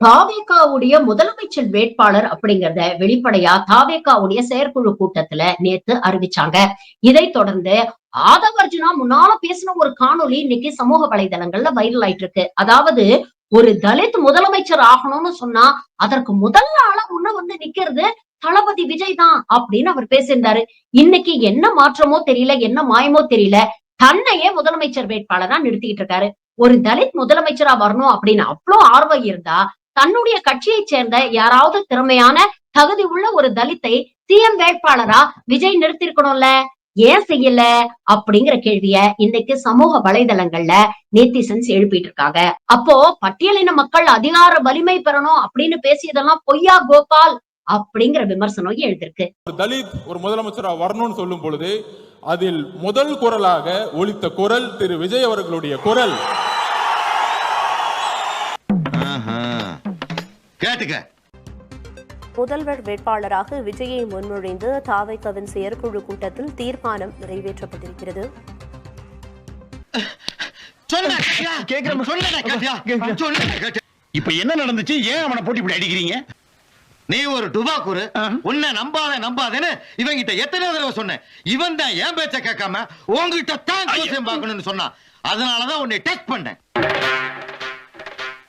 தாவேகாவுடைய முதலமைச்சர் வேட்பாளர் அப்படிங்கறத வெளிப்படையா தாவேகாவுடைய செயற்குழு கூட்டத்துல நேத்து அறிவிச்சாங்க. இதை தொடர்ந்து ஆதவர்ஜுனா முன்னால பேசின ஒரு காணொளி இன்னைக்கு சமூக வலைதளங்கள்ல வைரல் ஆயிட்டு இருக்கு. அதாவது ஒரு தலித் முதலமைச்சர் ஆகணும்னு சொன்னா அதற்கு முதல் ஆளா முன்ன வந்து நிக்கிறது தளபதி விஜய் தான் அப்படின்னு அவர் பேசியிருந்தாரு. இன்னைக்கு என்ன மாற்றமோ தெரியல, என்ன மாயமோ தெரியல, தன்னையே முதலமைச்சர் வேட்பாளரா நிறுத்திக்கிட்டு இருக்காரு. ஒரு தலித் முதலமைச்சரா வரணும் அப்படின்னு அவ்வளவு ஆர்வம் இருந்தா தன்னுடைய கட்சியை சேர்ந்த யாராவது திறமையான தகுதி உள்ள ஒரு தலித்தை சிஎம் வேட்பாளரா விஜய் நிறுத்திருக்கணும்ல, ஏன் செய்யல அப்படிங்கிற கேள்விய இன்னைக்கு சமூக வலைதளங்கள்ல நேத்திசன்ஸ் எழுப்பிட்டு இருக்காங்க. அப்போ பட்டியலின மக்கள் அதிகார வலிமை பெறணும் அப்படின்னு பேசியதெல்லாம் பொய்யா கோபால் அப்படிங்கிற விமர்சனம் எழுதிருக்கு. தலித் ஒரு முதலமைச்சரா வரணும்னு சொல்லும் பொழுது அதில் முதல் குரலாக ஒலித்த குரல் திரு விஜய் அவர்களுடைய குரல். கேட்டுக்க. முதல்வர் வேட்பாளராக விஜயை முன்மொழிந்து தாவைக்கவின் செயற்குழு கூட்டத்தில் தீர்மானம் நிறைவேற்றப்பட்டிருக்கிறது. இப்ப என்ன நடந்துச்சு? ஏன் அவனை போட்டு இப்படி அடிக்கிறீங்க? நீ ஒரு டுபாக்கூரு, உன்னை நம்பாதேன்னு இவங்கிட்ட எத்தனை தடவை சொன்னேன். இவன் தான் என் பேச்ச கேட்காம உங்ககிட்ட தான் பார்க்கணும்னு சொன்னான். அதனாலதான் உன்னை டெஸ்ட் பண்ணேன்.